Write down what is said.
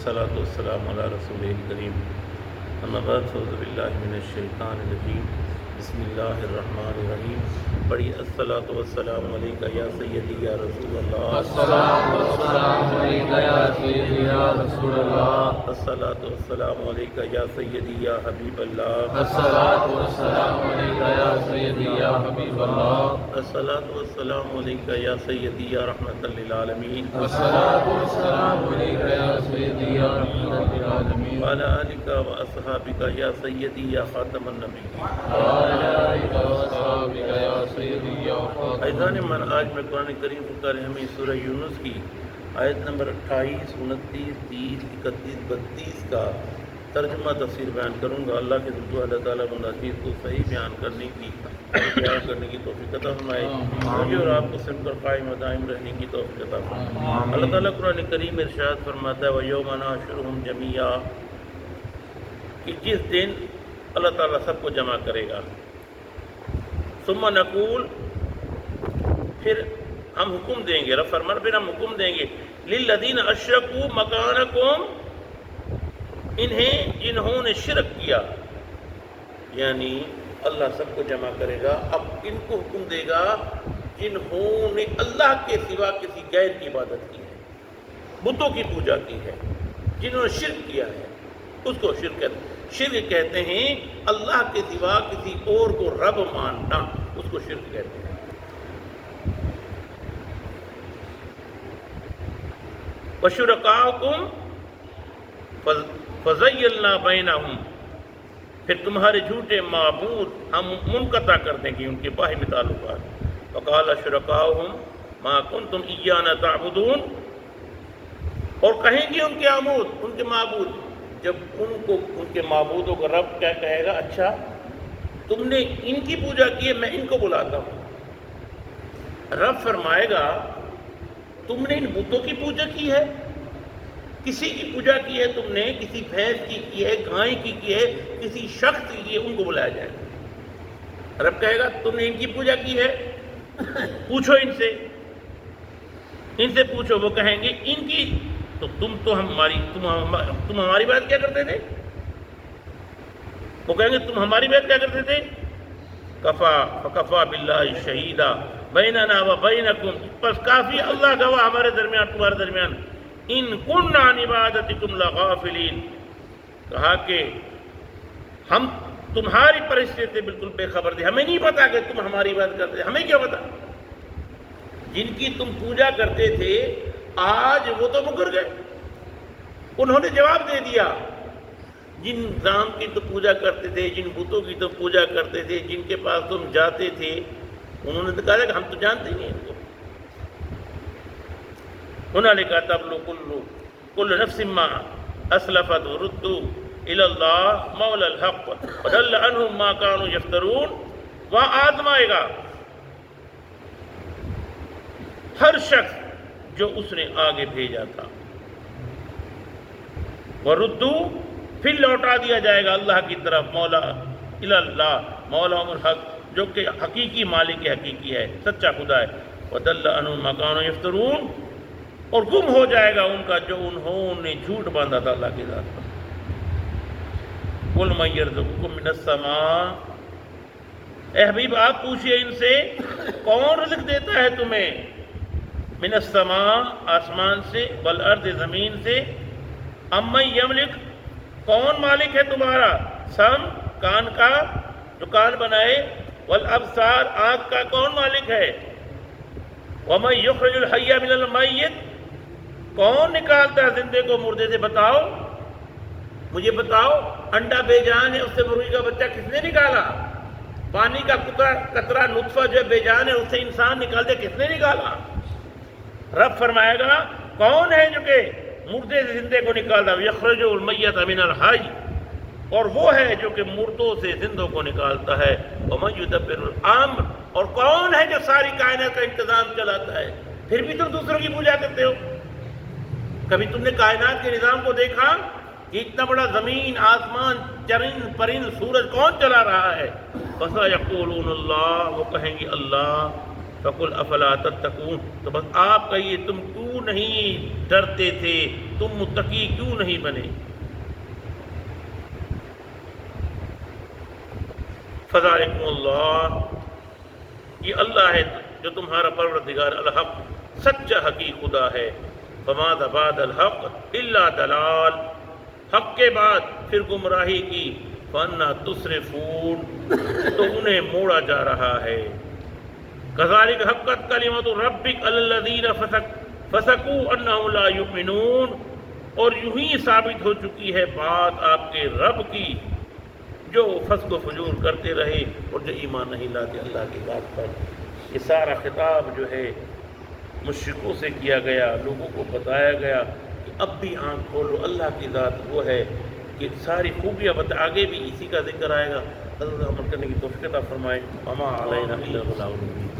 والصلاة والسلام على رسول الكريم اما بعد فاعوذ باللہ من الشیطان الرجیم بسم اللہ الرحمن الرحیم پڑھی الصلاۃ والسلام علیکہ یا سیدی یا رسول اللہ الصلاۃ والسلام علیکہ یا سیدی یا رسول اللہ الصلاۃ والسلام علیکہ یا سیدی یا حبیب اللہ الصلاۃ والسلام علیکہ یا سیدی یا حبیب اللہ الصلاۃ والسلام علیکہ یا سیدی یا رحمۃ للعالمین الصلاۃ والسلام علیکہ یا سیدی یا رحمۃ للعالمین وعلی آلک واصحابک یا سیدی یا خاتم النبیین ایضاً من آج میں قرآن کریم فقہ ہمیں سورہ یونس کی آیت نمبر 28, 29, 30, 31, 32 کا ترجمہ تفسیر بیان کروں گا۔ اللہ کے دعا اللہ تعالیٰ مناسب کو صحیح بیان کرنے کی توفیق عطا فرمائے، مجھے اور آپ کو سن کر قائم و دائم رہنے کی توفیق عطا فرمائے۔ اللہ تعالیٰ قرآن کریم میں ارشاد فرماتا ہے وَيَوْمَ نَحْشُرُهُمْ جَمِيعًا، کہ جس دن اللہ تعالیٰ سب کو جمع کرے گا، ثم نقول، پھر ہم حکم دیں گے، رب فرمان پھر ہم حکم دیں گے للذین اشرکوا مکانکم، انہیں جنہوں نے شرک کیا، یعنی اللہ سب کو جمع کرے گا، اب ان کو حکم دے گا جنہوں نے اللہ کے سوا کسی غیر کی عبادت کی ہے، بتوں کی پوجا کی ہے، جنہوں نے شرک کیا ہے، اس کو شرک کہتے ہیں اللہ کے سوا کسی اور کو رب ماننا، اس کو شرک کہتے ہیں۔ وَشُرَكَاؤُكُمْ فَزَيَّلْنَا بَيْنَهُمْ، پھر تمہارے جھوٹے معبود ہم منقطع کر دیں گے ان کے باہمی تعلقات۔ وَقَالَ شُرَكَاؤُهُمْ مَا كُنْتُمْ إِيَّانَا تَعْبُدُونَ، اور کہیں گے ان کے معبود جب ان کے معبودوں کا رب کیا کہے گا، اچھا تم نے ان کی پوجا کی ہے، میں ان کو بلاتا ہوں۔ رب فرمائے گا تم نے ان بتوں کی پوجا کی ہے، کسی کی پوجا کی ہے تم نے، کسی بھینس کی ہے، گائے کی ہے، کسی شخص کی ہے، ان کو بلایا جائے گا۔ رب کہے گا تم نے ان کی پوجا کی ہے، پوچھو ان سے پوچھو، وہ کہیں گے ان کی، تو تم ہماری بات کیا کرتے تھے؟ وہ کہیں گے تم ہماری بات کیا کرتے تھے؟ فَكَفَى بِاللَّهِ شَهِيدًا بَيْنَنَا وَبَيْنَكُمْ، بس کافی اللہ گواہ ہمارے درمیان تمہارے درمیان، إِن كُنَّا عَنْ عِبَادَتِكُمْ لَغَافِلِينَ، کہا کہ ہم تمہاری پرستش سے بالکل بے خبر تھے، ہمیں نہیں پتا کہ تم ہماری بات کرتے تھے، ہمیں کیا پتا؟ جن کی تم پوجا کرتے تھے آج وہ تو مکر گئے، انہوں نے جواب دے دیا۔ جن نظام کی تم پوجا کرتے تھے، جن بتوں کی تم پوجا کرتے تھے، جن کے پاس تم جاتے تھے، انہوں نے تو کہا کہ ہم تو جانتے ہی نہیں ان کو۔ ہنالک تبلو کل نفس ما اسلفت وردوا الی اللہ مولا الحق وضل عنہم ما کانوا یفترون، وہاں آزمائے گا ہر شخص جو اس نے آگے بھیجا تھا، وردوا، پھر لوٹا دیا جائے گا اللہ کی طرف، مولا الی اللہ مولاہم الحق، جو کہ حقیقی مالک حقیقی ہے، سچا خدا ہے، وضل عنہم ما کانوا یفترون، اور گم ہو جائے گا ان کا جو انہوں نے جھوٹ باندھا تھا اللہ کی ذات پر۔ قُلْ مَن يَرْزُقُكُم مِّنَ السَّمَاءِ، اے حبیب آپ پوچھئے ان سے کون رزق دیتا ہے تمہیں، من السماء آسمان سے، والارض زمین سے، امن یملک کون مالک ہے تمہارا، سم کان کا جو کان بنائے، والابصار آنکھ کا کون مالک ہے، ومن یخرج الحی من المیت کون نکالتا ہے زندے کو مردے سے، بتاؤ مجھے بتاؤ، انڈا بے جان ہے اس سے مرغی کا بچہ کس نے نکالا، پانی کا قطرہ نطفہ جو بے جان ہے اس سے انسان نکالتے کس نے نکالا؟ رب فرمائے گا کون ہے جو کہ مردے سے زندے کو نکالتا ہے، یخرج المیت من الحی، اور وہ ہے جو کہ مردوں سے زندوں کو نکالتا ہے، ومن یدبر الامر، اور کون ہے جو ساری کائنات کا انتظام چلاتا ہے۔ پھر بھی تم دوسروں کی پوجا کرتے ہو۔ کبھی تم نے کائنات کے نظام کو دیکھا کہ اتنا بڑا زمین، آسمان، چرند پرند، سورج کون چلا رہا ہے؟ فَسَيَقُولُونَ اللَّهُ، وہ کہیں گے اللہ، فقل افلا تتقون، تو بس آپ کہیے تم کیوں نہیں ڈرتے تھے، تم متقی کیوں نہیں بنے؟ فذالکم اللہ، یہ اللہ ہے جو تمہارا پروردگار الحق، سچا حقیقی خدا ہے۔ فماذا بعد الحق الا ضلال، حق کے بعد پھر گمراہی کی، فانا تصرفون، تو انہیں موڑا جا رہا ہے۔ کذالک حقت کلمۃ ربک علی الذین فسقوا انہم لا یؤمنون، اور یوں ہی ثابت ہو چکی ہے بات آپ کے رب کی جو فسق و فجور کرتے رہے اور جو ایمان نہیں لاتے اللہ کی بات پر۔ یہ سارا خطاب جو ہے مشرکوں سے کیا گیا، لوگوں کو بتایا گیا کہ اب بھی آنکھ کھولو، اللہ کی ذات وہ ہے کہ ساری خوبیاں آگے بھی اسی کا ذکر آئے گا۔ حضرت عمل کرنے کی توفیق عطا فرمائے۔ وما علینا الا البلاغ المبین۔